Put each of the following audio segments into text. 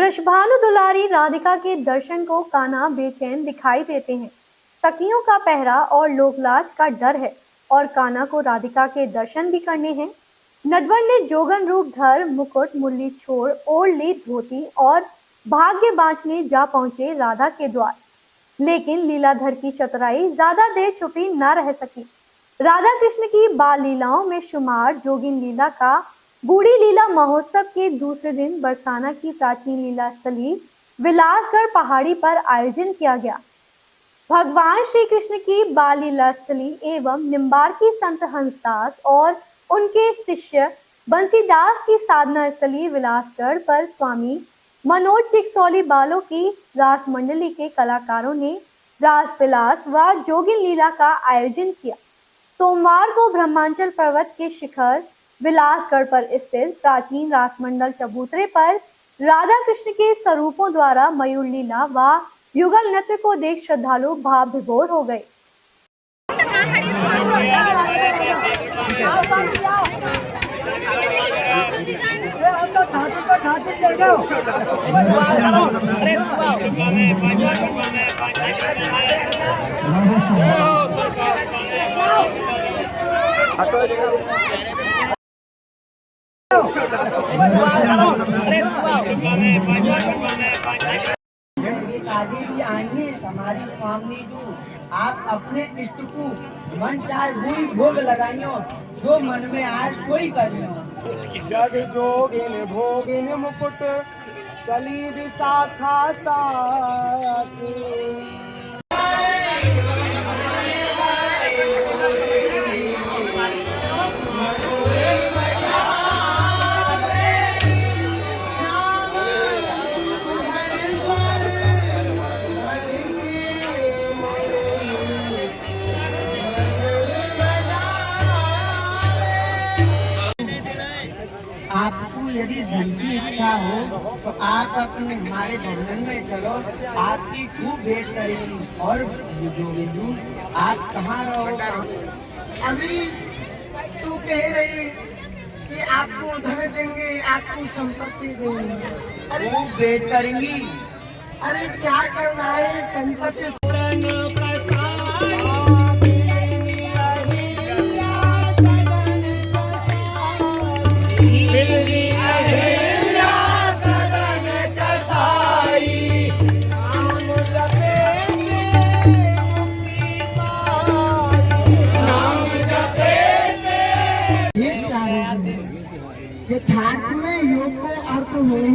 वृषभानु दुलारी राधिका के दर्शन को कान्हा बेचैन दिखाई देते हैं। सखियों का पहरा और लोकलाज का डर है और कान्हा को राधिका के दर्शन भी करने हैं। नटवर ने जोगन रूप धर मुकुट मुरली छोड़ ओढ़ ली धोती और भाग्य बांचने जा पहुंचे राधा के द्वार। लेकिन लीलाधर की चतुराई ज्यादा देर छुपी न रह सकी। राधा कृष्ण की बाल लीलाओं में शुमार जोगिन लीला का बूढ़ी लीला महोत्सव के दूसरे दिन बरसाना की प्राचीन लीला स्थली विलासगढ़ पहाड़ी पर आयोजन किया गया। भगवान श्री कृष्ण की बाल लीला स्थली एवं निम्बार की संत हंसदास और उनके शिष्य बंसीदास की साधना स्थली विलासगढ़ पर स्वामी मनोज चिकसौली बालों की रास मंडली के कलाकारों ने रास विलास व जोगिन लीला का आयोजन किया। सोमवार को ब्रह्मांचल पर्वत के शिखर विलासगढ़ पर स्थित प्राचीन रासमंडल चबूतरे पर राधा कृष्ण के स्वरूपों द्वारा मयूर लीला व युगल नृत्य को देख श्रद्धालु भाव विभोर हो गए। आइए हमारी स्वामी जी, आप अपने इष्ट को मन चाहे हुई भोग लगाइयो, जो मन में आए सोई करियो। जग जोगिन भोगिन मुकुट चली विशाखा साथी। आपको यदि धन की इच्छा हो तो आप अपने हमारे बंधन में चलो, आपकी खूब भेंट करेंगी। और जो आप कहाँ रहो? अभी तू कह रही कि आपको धन देंगे, आपको संपत्ति देंगे। अरे खूब भेंट करेंगी। अरे क्या करना है संपत्ति? यथार्थ में योग को अर्थ हुए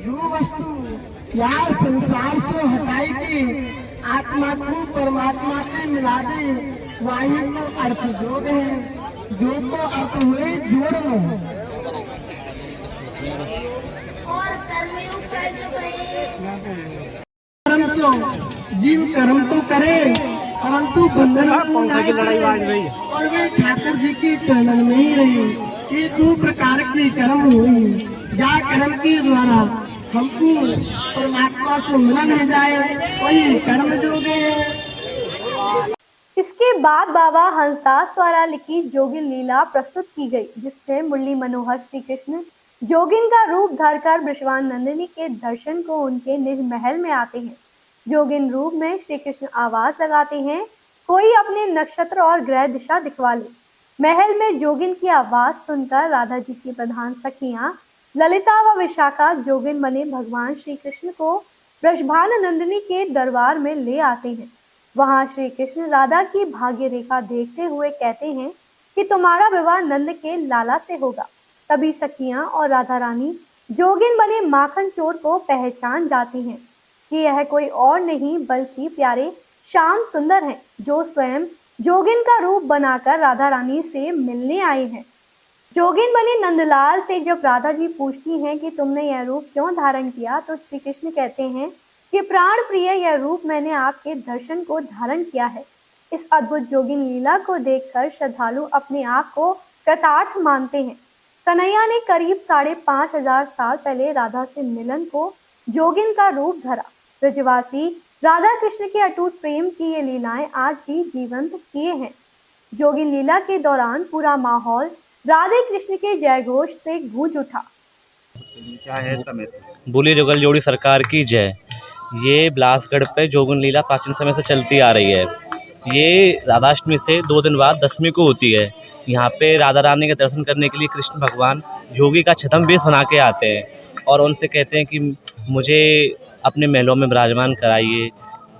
जो वस्तु या संसार से हटाई के आत्मा को परमात्मा से मिला दे, वही तो अर्थ योग है। जो तो अर्थ हुए जोड़ना। और कर्मयोग कैसे कर्म से जीव कर्म तो करे परंतु बंधन को ना करे, और वे ठाकुर जी के चरणन में ही रही। ये दो प्रकार के कर्म हुई, या कर्म के द्वारा हमको परमात्मा से मिलन हो जाए, वही कर्म योग है। इसके बाद बाबा हंसदास द्वारा लिखी जोगिन लीला प्रस्तुत की गई, जिसमें मुरली मनोहर श्री कृष्ण जोगिन का रूप धरकर वृषभानंदिनी के दर्शन को उनके निज महल में आते हैं। जोगिन रूप में श्री कृष्ण आवाज लगाते हैं, कोई अपने नक्षत्र और ग्रह दिशा दिखवा ले। महल में जोगिन की आवाज सुनकर राधा जी की प्रधान सखियां ललिता व विशाखा जोगिन बने भगवान श्री कृष्ण को वृषभानंदिनी के दरबार में ले आते हैं। वहां श्री कृष्ण राधा की भाग्य रेखा देखते हुए कहते हैं कि तुम्हारा विवाह नंद के लाला से होगा। तभी सखियां और राधा रानी जोगिन बने माखन चोर को पहचान जाती हैं कि यह कोई और नहीं बल्कि प्यारे श्याम सुंदर हैं, जो स्वयं जोगिन का रूप बनाकर राधा रानी से मिलने आई हैं। जोगिन बने नंदलाल से जब राधा जी पूछती हैं कि तुमने यह रूप क्यों धारण किया, तो श्री कृष्ण कहते हैं कि प्राण प्रिय, यह रूप मैंने आपके दर्शन को धारण किया है। इस अद्भुत जोगिन लीला को देखकर श्रद्धालु अपने आप को कृतार्थ मानते हैं। कन्हैया ने करीब 5,500 साल पहले राधा से मिलन को जोगिन का रूप धरा। ब्रजवासी राधा कृष्ण के अटूट प्रेम की ये लीलाएं आज भी जीवंत किए हैं। जोगिन लीला के दौरान पूरा माहौल राधे कृष्ण के जयघोष से गूंज उठा। क्या है इसका महत्व? बोली जुगल जोड़ी सरकार की जय। ये बिलासगढ़ पे जोगिन लीला प्राचीन समय से चलती आ रही है। ये राधाष्टमी से 2 दिन बाद दशमी को होती है। यहाँ पे राधा रानी के दर्शन करने के लिए कृष्ण भगवान योगी का छद्म वेश बना के आते हैं और उनसे कहते हैं कि मुझे अपने महलों में विराजमान कराइए।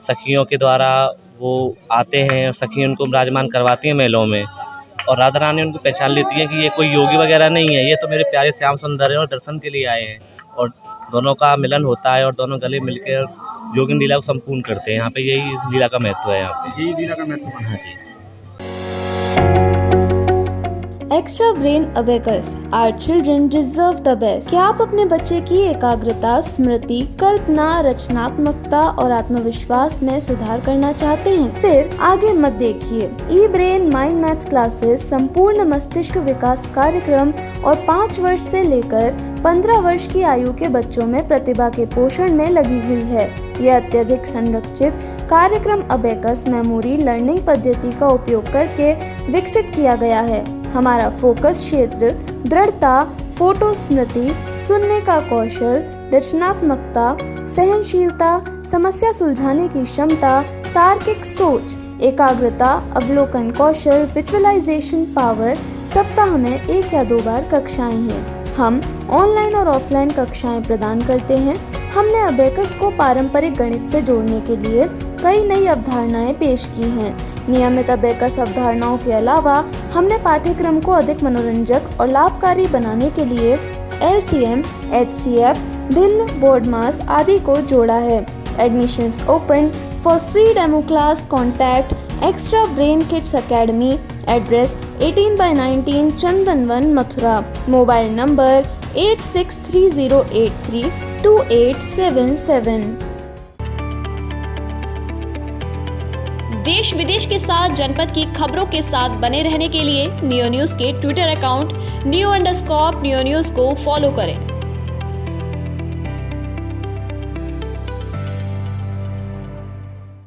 सखियों के द्वारा वो आते हैं और सखी उनको विराजमान करवाती हैं महलों में और राधा रानी उनको पहचान लेती है कि ये कोई योगी वगैरह नहीं है, ये तो मेरे प्यारे श्याम सुंदर हैं और दर्शन के लिए आए हैं। और दोनों का मिलन होता है और दोनों गले मिलकर जोगिन लीला को संपूर्ण करते हैं। यहाँ पे यही इस लीला का महत्व है। यहाँ पे यही लीला का महत्व। हाँ जी। Extra brain abacus, our children deserve the best. क्या आप अपने बच्चे की एकाग्रता, स्मृति, कल्पना, रचनात्मकता और आत्मविश्वास में सुधार करना चाहते हैं? फिर आगे मत देखिए। ई ब्रेन माइंड मैथ्स क्लासेस संपूर्ण मस्तिष्क विकास कार्यक्रम और 5 वर्ष से लेकर 15 वर्ष की आयु के बच्चों में प्रतिभा के पोषण में लगी हुई है। यह अत्यधिक संरक्षित कार्यक्रम अबेकस मेमोरी लर्निंग पद्धति का उपयोग करके विकसित किया गया है। हमारा फोकस क्षेत्र दृढ़ता, फोटो स्मृति, सुनने का कौशल, रचनात्मकता, सहनशीलता, समस्या सुलझाने की क्षमता, तार्किक सोच, एकाग्रता, अवलोकन कौशल, विजुअलाइजेशन पावर। सप्ताह में 1 या 2 बार कक्षाएं हैं। हम ऑनलाइन और ऑफलाइन कक्षाएं प्रदान करते हैं। हमने अबेकस को पारंपरिक गणित से जोड़ने के लिए कई नई अवधारणाएं पेश की हैं। नियमित अबेकस अवधारणाओं के अलावा हमने पाठ्यक्रम को अधिक मनोरंजक और लाभकारी बनाने के लिए LCM, HCF, भिन्न बोर्ड मास आदि को जोड़ा है। Admissions open for free demo class. Contact extra brain kids academy. Address 18/19 Chandanvan, Mathura. Mobile number 8630832877। देश विदेश के साथ जनपद की खबरों के साथ बने रहने के लिए नियो न्यूज के ट्विटर अकाउंट new_न्यूज को फॉलो करें।